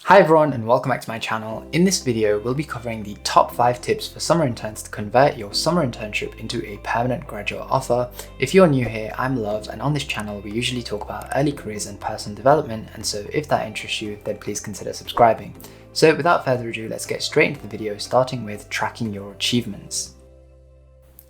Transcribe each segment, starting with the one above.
Hi everyone and welcome back to my channel. In this video, we'll be covering the top 5 tips for summer interns to convert your summer internship into a permanent graduate offer. If you're new here, I'm Love, and on this channel we usually talk about early careers and personal development, and so if that interests you, then please consider subscribing. So without further ado, let's get straight into the video, starting with tracking your achievements.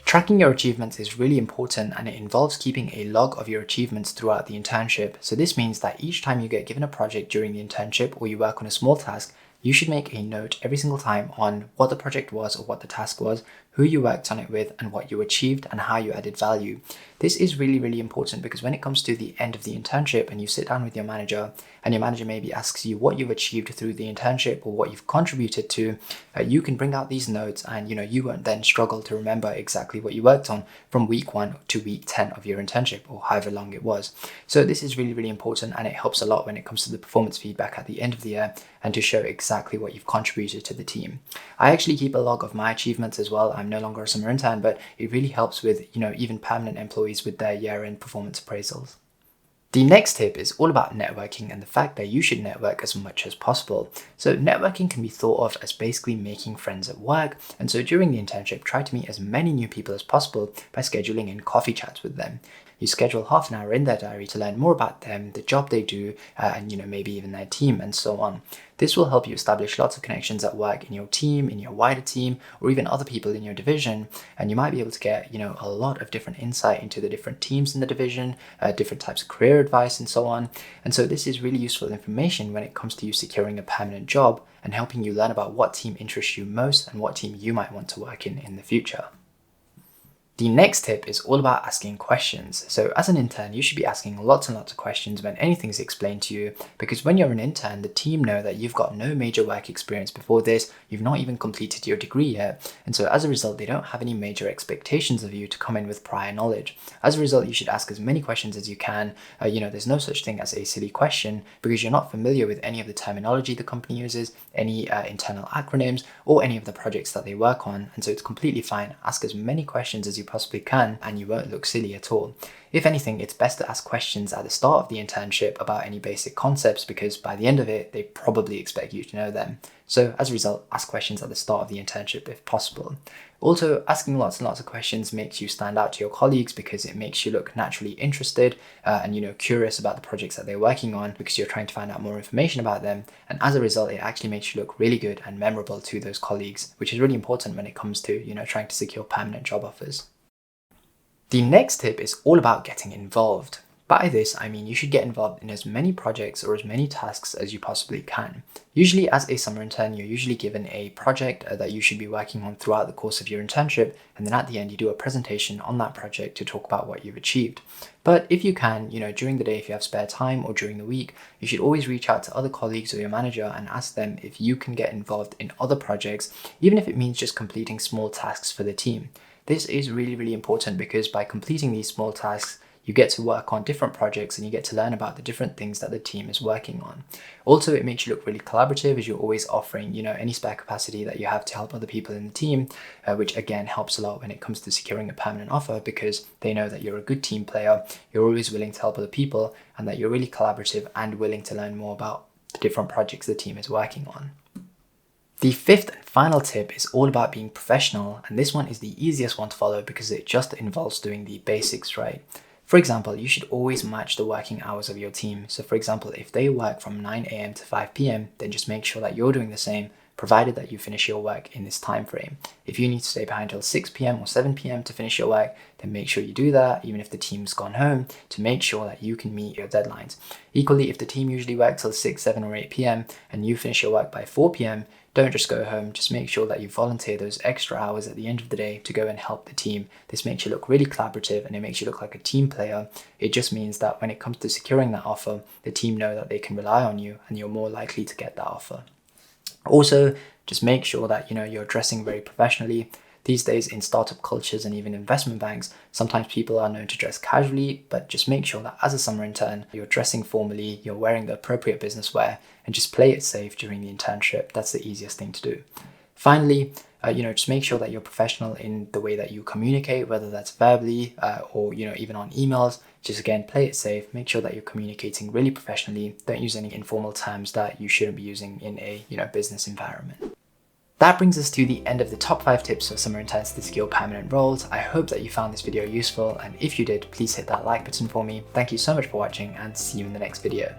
Tracking your achievements is really important, and it involves keeping a log of your achievements throughout the internship. So this means that each time you get given a project during the internship or you work on a small task, you should make a note every single time on what the project was or what the task was, who you worked on it with, and what you achieved and how you added value. This is really important because when it comes to the end of the internship and you sit down with your manager and your manager maybe asks you what you've achieved through the internship or what you've contributed to, you can bring out these notes and you won't then struggle to remember exactly what you worked on from week 1 to week 10 of your internship or however long it was. So this is really important, and it helps a lot when it comes to the performance feedback at the end of the year and to show exactly what you've contributed to the team. I actually keep a log of my achievements as well. I'm no longer a summer intern, but it really helps with even permanent employees with their year-end performance appraisals. The next tip is all about networking and the fact that you should network as much as possible. So networking can be thought of as basically making friends at work, and so during the internship, try to meet as many new people as possible by scheduling in coffee chats with them. You schedule half an hour in their diary to learn more about them, the job they do, and maybe even their team and so on. This will help you establish lots of connections at work, in your team, in your wider team, or even other people in your division. And you might be able to get, a lot of different insight into the different teams in the division, different types of career advice and so on. And so this is really useful information when it comes to you securing a permanent job and helping you learn about what team interests you most and what team you might want to work in the future. The next tip is all about asking questions. So as an intern, you should be asking lots and lots of questions when anything is explained to you, because when you're an intern, the team know that you've got no major work experience before this, you've not even completed your degree yet, and so as a result, they don't have any major expectations of you to come in with prior knowledge. As a result, you should ask as many questions as you can. There's no such thing as a silly question because you're not familiar with any of the terminology the company uses, any internal acronyms, or any of the projects that they work on, and so it's completely fine. Ask as many questions as you possibly can and you won't look silly at all. If anything, it's best to ask questions at the start of the internship about any basic concepts, because by the end of it, they probably expect you to know them. So as a result, ask questions at the start of the internship if possible. Also, asking lots and lots of questions makes you stand out to your colleagues because it makes you look naturally interested and curious about the projects that they're working on, because you're trying to find out more information about them. And as a result, it actually makes you look really good and memorable to those colleagues, which is really important when it comes to trying to secure permanent job offers. The next tip is all about getting involved. By this, I mean you should get involved in as many projects or as many tasks as you possibly can. Usually as a summer intern, you're usually given a project that you should be working on throughout the course of your internship, and then at the end you do a presentation on that project to talk about what you've achieved. But if you can, during the day, if you have spare time or during the week, you should always reach out to other colleagues or your manager and ask them if you can get involved in other projects, even if it means just completing small tasks for the team. This is really important because by completing these small tasks, you get to work on different projects and you get to learn about the different things that the team is working on. Also, it makes you look really collaborative as you're always offering, any spare capacity that you have to help other people in the team, which again helps a lot when it comes to securing a permanent offer, because they know that you're a good team player, you're always willing to help other people, and that you're really collaborative and willing to learn more about the different projects the team is working on. The fifth and final tip is all about being professional, and this one is the easiest one to follow because it just involves doing the basics right. For example, you should always match the working hours of your team. So for example, if they work from 9 a.m. to 5 p.m, then just make sure that you're doing the same, provided that you finish your work in this time frame. If you need to stay behind till 6 p.m. or 7 p.m. to finish your work, then make sure you do that, even if the team's gone home, to make sure that you can meet your deadlines. Equally, if the team usually work till 6, 7 or 8 p.m. and you finish your work by 4 p.m, don't just go home, just make sure that you volunteer those extra hours at the end of the day to go and help the team. This makes you look really collaborative and it makes you look like a team player. It just means that when it comes to securing that offer, the team know that they can rely on you and you're more likely to get that offer. Also, just make sure that you're dressing very professionally. These days in startup cultures and even investment banks, sometimes people are known to dress casually, but just make sure that as a summer intern, you're dressing formally, you're wearing the appropriate business wear, and just play it safe during the internship. That's the easiest thing to do. Finally, just make sure that you're professional in the way that you communicate, whether that's verbally or even on emails. Just again, play it safe, make sure that you're communicating really professionally, don't use any informal terms that you shouldn't be using in a business environment. That brings us to the end of the top 5 tips for summer interns to secure permanent roles. I hope that you found this video useful, and if you did, please hit that like button for me. Thank you so much for watching, and see you in the next video.